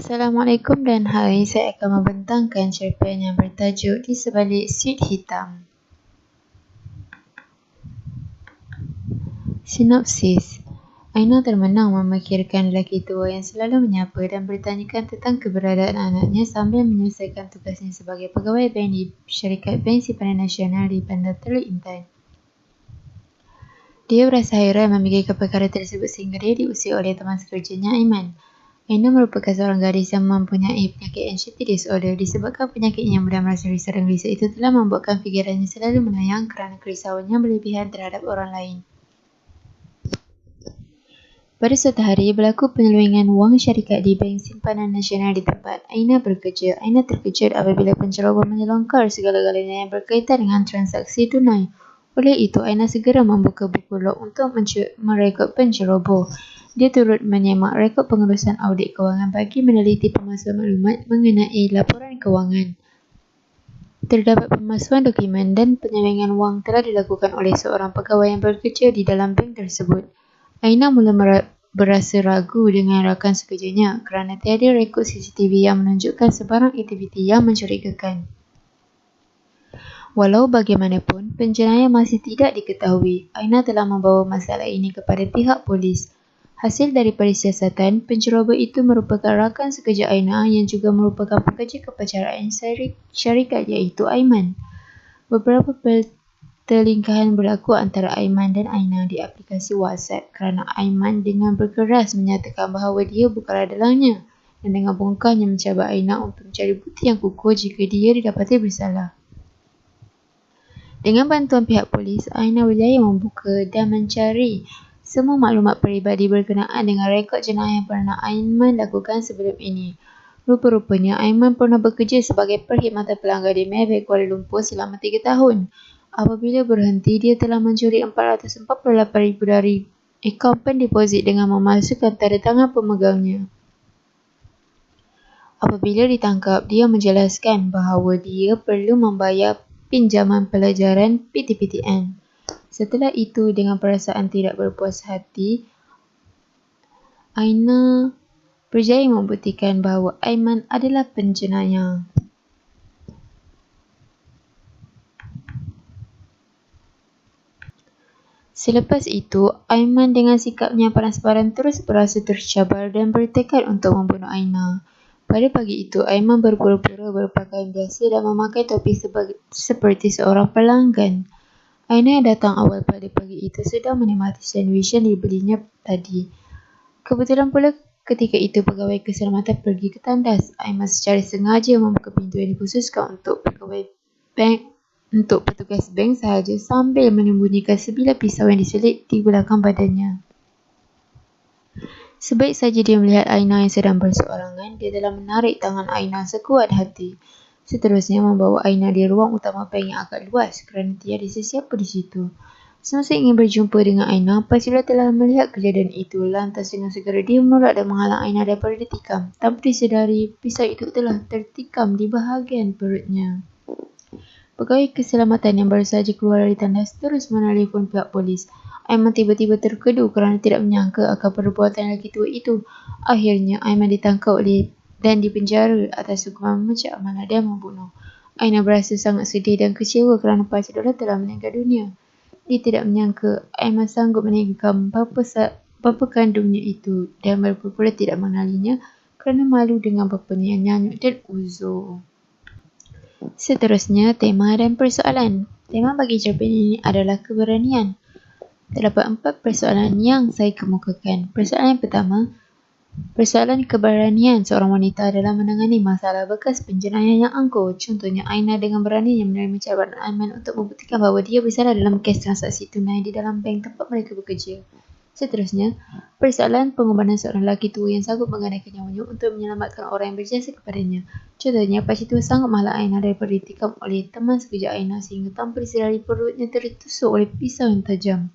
Assalamualaikum dan hari saya akan membentangkan cerpen yang bertajuk Di Sebalik Suit Hitam. Sinopsis. Aina termenang memikirkan lelaki tua yang selalu menyapa dan bertanyakan tentang keberadaan anaknya sambil menyelesaikan tugasnya sebagai pegawai bank di syarikat bank simpanan nasional di Bandar Teluk Intan. Dia berasa hairan memikirkan perkara tersebut sehingga dia diusir oleh teman sekerjanya Aiman. Aina merupakan seorang gadis yang mempunyai penyakit anxiety disorder. Disebabkan penyakitnya yang mudah merasa risau dan gelisah itu telah membuatkan fikirannya selalu melayang kerana kerisauannya berlebihan terhadap orang lain. Pada suatu hari, berlaku penyelewengan wang syarikat di Bank Simpanan Nasional di tempat Aina bekerja. Aina terkejut apabila penceroboh menyelongkar segala-galanya yang berkaitan dengan transaksi tunai. Oleh itu, Aina segera membuka buku log untuk merekod penceroboh. Dia turut menyemak rekod pengurusan audit kewangan bagi meneliti pemalsuan maklumat mengenai laporan kewangan. Terdapat pemalsuan dokumen dan penyelewengan wang telah dilakukan oleh seorang pegawai yang bekerja di dalam bank tersebut. Aina mula berasa ragu dengan rakan sekerjanya kerana tiada rekod CCTV yang menunjukkan sebarang aktiviti yang mencurigakan. Walau bagaimanapun, penjenayah masih tidak diketahui. Aina telah membawa masalah ini kepada pihak polis. Hasil daripada siasatan, penceroboh itu merupakan rakan sekerja Aina yang juga merupakan pekerja kepancaraan syarikat iaitu Aiman. Beberapa pertelingkahan berlaku antara Aiman dan Aina di aplikasi WhatsApp kerana Aiman dengan berkeras menyatakan bahawa dia bukanlah dalangnya dan dengan bongkahnya mencabar Aina untuk mencari bukti yang kukuh jika dia didapati bersalah. Dengan bantuan pihak polis, Aina berjaya membuka dan mencari semua maklumat peribadi berkenaan dengan rekod jenayah yang pernah Aiman lakukan sebelum ini. Rupa-rupanya, Aiman pernah bekerja sebagai perkhidmatan pelanggan di Maybank Kuala Lumpur selama 3 tahun. Apabila berhenti, dia telah mencuri RM448,000 dari akaun pendeposit dengan memalsukan tanda tangan pemegangnya. Apabila ditangkap, dia menjelaskan bahawa dia perlu membayar pinjaman pelajaran PTPTN. Setelah itu, dengan perasaan tidak berpuas hati, Aina berjaya membuktikan bahawa Aiman adalah penjenayah. Selepas itu, Aiman dengan sikapnya transparan terus berasa tercabar dan bertekad untuk membunuh Aina. Pada pagi itu, Aiman berpura-pura berpakaian biasa dan memakai topi seperti seorang pelanggan. Aina yang datang awal pada pagi itu sedang menikmati sandwich yang dibelinya tadi. Kebetulan pula ketika itu pegawai keselamatan pergi ke tandas. Aiman secara sengaja membuka pintu yang dikhususkan untuk petugas bank sahaja sambil menyembunyikan sebilah pisau yang diselit di belakang badannya. Sebaik saja dia melihat Aina yang sedang berseorangan, dia telah menarik tangan Aina sekuat hati. Seterusnya membawa Aina di ruang utama bank yang agak luas kerana tiada sesiapa di situ. Semasa ingin berjumpa dengan Aina, Pasila telah melihat kejadian itu. Lantas dengan segera dia menolak dan menghalang Aina daripada ditikam. Tanpa disedari, pisau itu telah tertikam di bahagian perutnya. Pegawai keselamatan yang baru sahaja keluar dari tandas terus menelefon pihak polis. Aiman tiba-tiba terkedu kerana tidak menyangka akan perbuatan lelaki tua itu. Akhirnya, Aiman ditangkap dan dipenjara atas hukuman memecah amanah dan membunuh. Aina berasa sangat sedih dan kecewa kerana Pasila telah meninggal dunia. Dia tidak menyangka Aiman sanggup meninggalkan bapa kandungnya itu dan berpura-pura tidak mengenalinya kerana malu dengan bapanya yang nyanyuk dan uzur. Seterusnya, tema dan persoalan. Tema bagi cerpen ini adalah keberanian. Terdapat 4 persoalan yang saya kemukakan. Persoalan yang pertama, persoalan keberanian seorang wanita dalam menangani masalah bekas penjenayah yang angkuh. Contohnya, Aina dengan beraninya menerima cabaran Aiman untuk membuktikan bahawa dia bersalah dalam kes transaksi tunai di dalam bank tempat mereka bekerja. Seterusnya, persoalan pengorbanan seorang lelaki tua yang sanggup menggadaikan nyawanya untuk menyelamatkan orang yang berjasa kepadanya. Contohnya, pakcik tua sanggup menghalang Aina daripada ditikam oleh teman sekerja Aina sehingga tanpa disedari perutnya tertusuk oleh pisau yang tajam.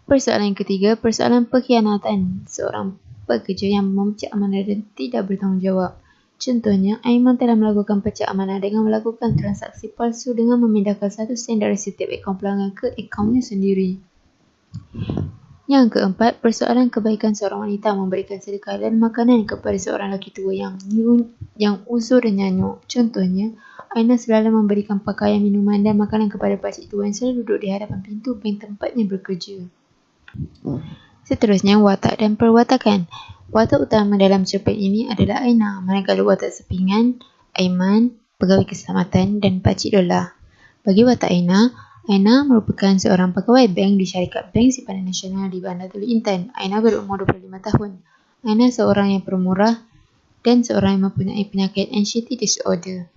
Persoalan yang ketiga, persoalan pengkhianatan seorang pekerja yang memecah amanah dan tidak bertanggungjawab. Contohnya, Aiman telah melakukan pecah amanah dengan melakukan transaksi palsu dengan memindahkan 1 sen dari setiap akaun pelanggan ke akaunnya sendiri. Yang keempat, persoalan kebaikan seorang wanita memberikan sedekah dan makanan kepada seorang lelaki tua yang uzur dan nyanyuk. Contohnya, Aina selalu memberikan pakaian, minuman dan makanan kepada pakcik tua yang selalu duduk di hadapan pintu bank tempatnya bekerja. Seterusnya, watak dan perwatakan. Watak utama dalam cerpen ini adalah Aina, manakala watak sampingan Aiman, pegawai keselamatan dan pakcik Lola. Bagi watak Aina merupakan seorang pegawai bank di syarikat Bank Simpanan Nasional di Bandar Telu Intan. Aina berumur 25 tahun. Aina seorang yang pemurah dan seorang yang mempunyai penyakit anxiety disorder.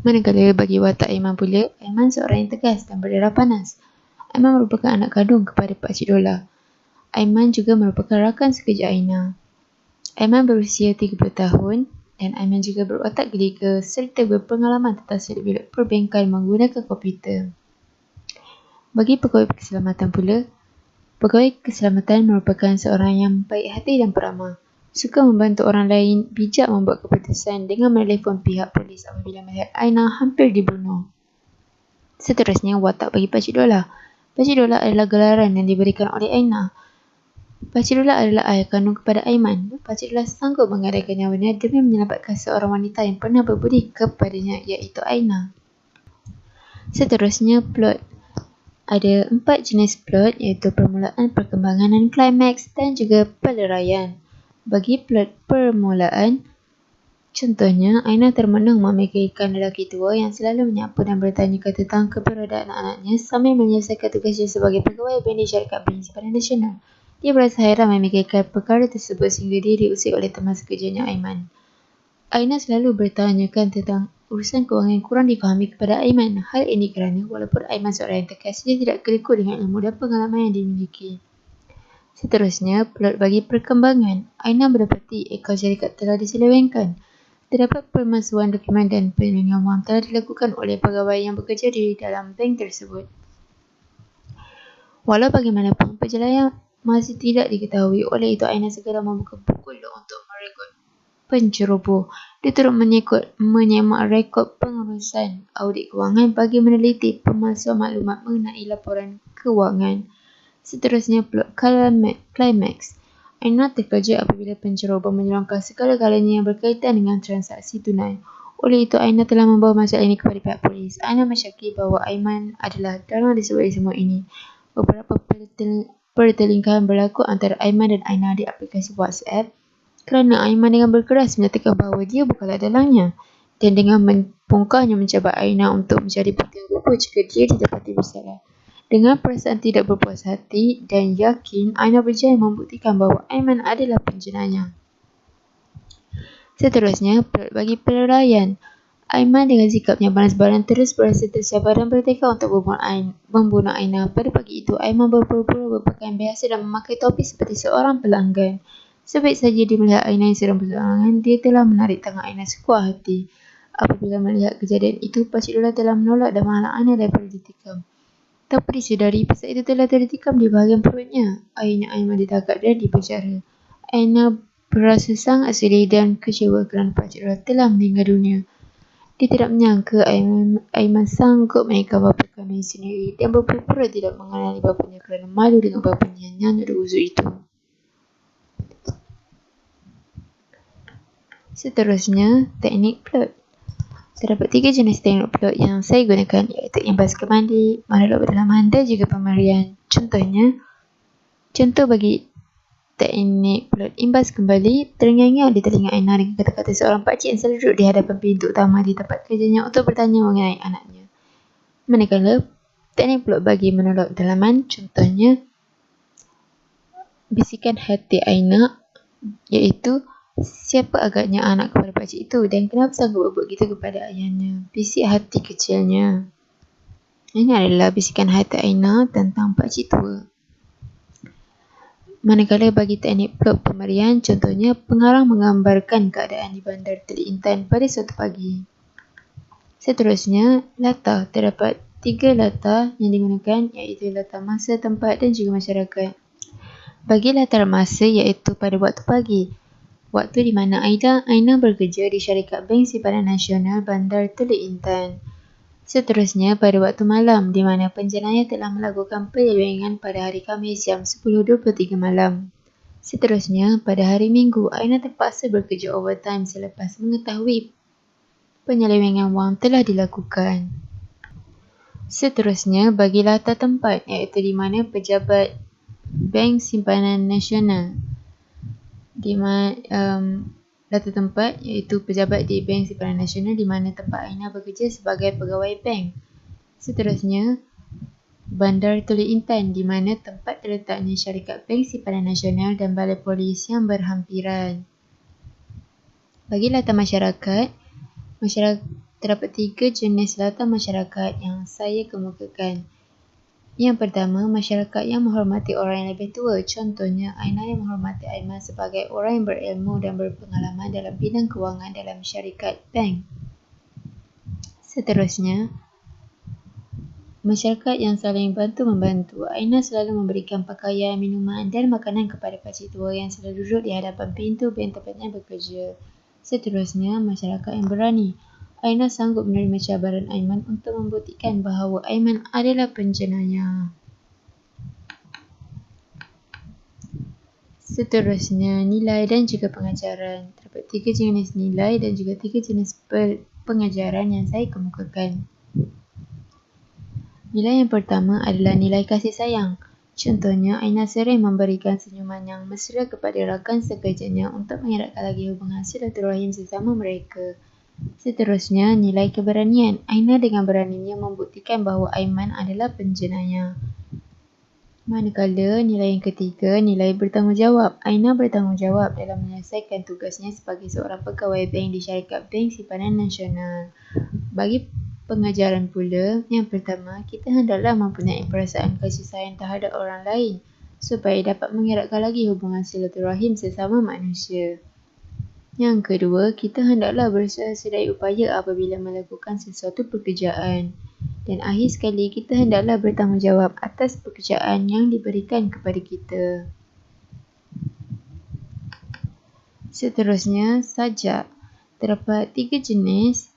Manakala bagi watak Aiman pula, Aiman seorang yang tegas dan berdarah panas. Aiman merupakan anak kandung kepada pakcik Lola. Aiman juga merupakan rakan sekerja Aina. Aiman berusia 30 tahun dan Aiman juga berotak geliga serta berpengalaman tentang seluk-beluk perbankan menggunakan komputer. Bagi pegawai keselamatan pula, pegawai keselamatan merupakan seorang yang baik hati dan peramah, suka membantu orang lain, bijak membuat keputusan dengan menelefon pihak polis apabila melihat Aina hampir dibunuh. Seterusnya, watak bagi pakcik Lola. Pakcik Lola adalah gelaran yang diberikan oleh Aina. Pakcik Lola adalah ayah kandung kepada Aiman. Pakcik Lola sanggup menggadaikan nyawanya demi menyelamatkan seorang wanita yang pernah berbudi kepadanya, iaitu Aina. Seterusnya, plot. Ada 4 jenis plot, iaitu permulaan, perkembangan dan klimaks dan juga peleraian. Bagi plot permulaan, contohnya Aina termenung memikirkan lelaki tua yang selalu menyapa dan bertanyakan tentang keberadaan anaknya sambil menyelesaikan tugasnya sebagai pegawai bank di syarikat Bank Simpanan Nasional. Dia berasa heran memikirkan perkara tersebut sehingga dia diusir oleh teman sekerjanya Aiman. Aina selalu bertanyakan tentang urusan kewangan yang kurang difahami kepada Aiman. Hal ini kerana walaupun Aiman seorang yang tegas, dia tidak kelekut dengan ilmu dan pengalaman yang dimiliki. Seterusnya, plot bagi perkembangan. Aina mendapati akaun syarikat telah diselewengkan. Terdapat pemalsuan dokumen dan penyelewengan wang telah dilakukan oleh pegawai yang bekerja di dalam bank tersebut. Walau bagaimanapun, perjalanan masih tidak diketahui, oleh itu Aina segera membuka buku log untuk merekod penceroboh. Dia turut menyemak rekod pengurusan audit kewangan bagi meneliti pemalsuan maklumat mengenai laporan kewangan. Seterusnya, plot klimaks. Aina terkejut apabila penceroboh menyelongkan segala-galanya yang berkaitan dengan transaksi tunai. Oleh itu, Aina telah membawa masalah ini kepada pihak polis. Aina mensyaki bahawa Aiman adalah dalang di sebalik semua ini. Beberapa pertelingkahan berlaku antara Aiman dan Aina di aplikasi WhatsApp kerana Aiman dengan berkeras menyatakan bahawa dia bukanlah dalangnya dan dengan membongkarnya mencabar Aina untuk mencari bukti yang rupa jika dia didapati bersalah. Dengan perasaan tidak berpuas hati dan yakin, Aina berjaya membuktikan bahawa Aiman adalah penjenayah. Seterusnya, plot bagi peleraian. Aiman dengan sikapnya panas baran terus berasa tersabar dan bertekad untuk membunuh Aina. Pada pagi itu, Aiman berpura-pura berpakaian biasa dan memakai topi seperti seorang pelanggan. Sebaik saja dia melihat Aina yang sedang berseorangan, dia telah menarik tangan Aina sekuat hati. Apabila melihat kejadian itu, pakcik Lola telah menolak dan menghalang Aina daripada ditikam. Tanpa disedari, pesat itu telah tertikam di bahagian perutnya. Akhirnya Aiman ditangkap dan dipenjara. Aina berasa sangat sedih dan kecewa kerana pakcik Lola telah meninggal dunia. Dia tidak menyangka Aiman sanggup menikah bapa kandungnya sendiri dan berpura-pura tidak mengenali bapanya kerana malu dengan bapanya yang nyanyuk dan uzur itu. Seterusnya, teknik plot. Terdapat 3 jenis teknik plot yang saya gunakan, iaitu imbas kembali, monolog berdalaman dan juga pemerian. Contoh bagi teknik plot imbas kembali, terngiang-ngiang di telinga Aina dengan kata-kata seorang pakcik yang selalu duduk di hadapan pintu utama di tempat kerjanya untuk bertanya mengenai anaknya. Manakala teknik plot bagi monolog dalaman, contohnya bisikan hati Aina, iaitu siapa agaknya anak kepada pakcik itu dan kenapa sanggup berbuat begitu kepada ayahnya. Bisik hati kecilnya. Ini adalah bisikan hati Aina tentang pakcik tua. Manakala bagi teknik plot pemerian, contohnya pengarang menggambarkan keadaan di Bandar Telu Intan pada suatu pagi. Seterusnya, latar. Terdapat 3 latar yang digunakan, iaitu latar masa, tempat dan juga masyarakat. Bagi latar masa, iaitu pada waktu pagi, waktu di mana Aina bekerja di syarikat Bank Simpanan Nasional Bandar Telu Intan. Seterusnya, pada waktu malam, di mana penjenayah telah melakukan penyelewengan pada hari Khamis jam 10.23 malam. Seterusnya, pada hari Minggu, Aina terpaksa bekerja overtime selepas mengetahui penyelewengan wang telah dilakukan. Seterusnya, bagi latar tempat, iaitu di mana pejabat Bank Simpanan Nasional latar tempat iaitu pejabat di Bank Simpanan Nasional di mana tempat Aina bekerja sebagai pegawai bank. Seterusnya, Bandar Tuli Intan di mana tempat terletaknya syarikat Bank Simpanan Nasional dan Balai Polis yang berhampiran. Bagi latar masyarakat, terdapat 3 jenis latar masyarakat yang saya kemukakan. Yang pertama, masyarakat yang menghormati orang yang lebih tua. Contohnya, Aina yang menghormati Aiman sebagai orang yang berilmu dan berpengalaman dalam bidang kewangan dalam syarikat bank. Seterusnya, masyarakat yang saling bantu-membantu. Aina selalu memberikan pakaian, minuman dan makanan kepada pakcik tua yang selalu duduk di hadapan pintu bank tempatnya bekerja. Seterusnya, masyarakat yang berani. Aina sanggup menerima cabaran Aiman untuk membuktikan bahawa Aiman adalah penjenayah. Seterusnya, nilai dan juga pengajaran. Terdapat 3 jenis nilai dan juga 3 jenis pengajaran yang saya kemukakan. Nilai yang pertama adalah nilai kasih sayang. Contohnya, Aina sering memberikan senyuman yang mesra kepada rakan sekerjanya untuk mengeratkan lagi hubungan silaturahim sesama mereka. Seterusnya, nilai keberanian. Aina dengan beraninya membuktikan bahawa Aiman adalah penjenayah. Manakala nilai yang ketiga, nilai bertanggungjawab. Aina bertanggungjawab dalam menyelesaikan tugasnya sebagai seorang pegawai bank di syarikat Bank Simpanan Nasional. Bagi pengajaran pula, yang pertama, kita hendaklah mempunyai perasaan kasih sayang terhadap orang lain supaya dapat mengeratkan lagi hubungan silaturahim sesama manusia. Yang kedua, kita hendaklah berusaha sedaya upaya apabila melakukan sesuatu pekerjaan. Dan akhir sekali, kita hendaklah bertanggungjawab atas pekerjaan yang diberikan kepada kita. Seterusnya, sajak. Terdapat 3 jenis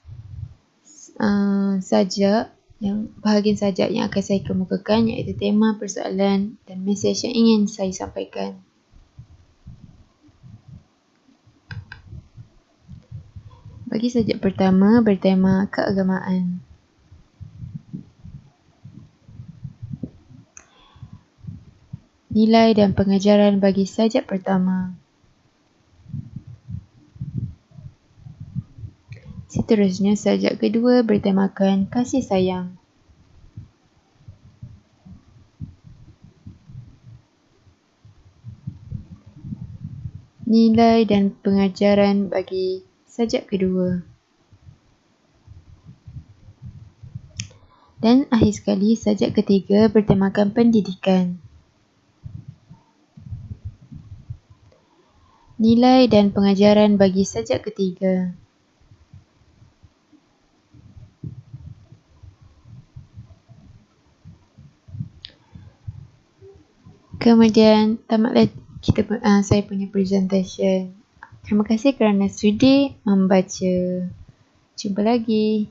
sajak, bahagian sajak yang akan saya kemukakan iaitu tema, persoalan dan mesej yang ingin saya sampaikan. Bagi sajak pertama bertema keagamaan. Nilai dan pengajaran bagi sajak pertama. Seterusnya, sajak kedua bertemakan kasih sayang. Nilai dan pengajaran bagi sajak kedua. Dan akhir sekali, sajak ketiga bertemakan pendidikan. Nilai dan pengajaran bagi sajak ketiga. Kemudian tamatlah saya punya presentation. Terima kasih kerana sudi membaca. Jumpa lagi.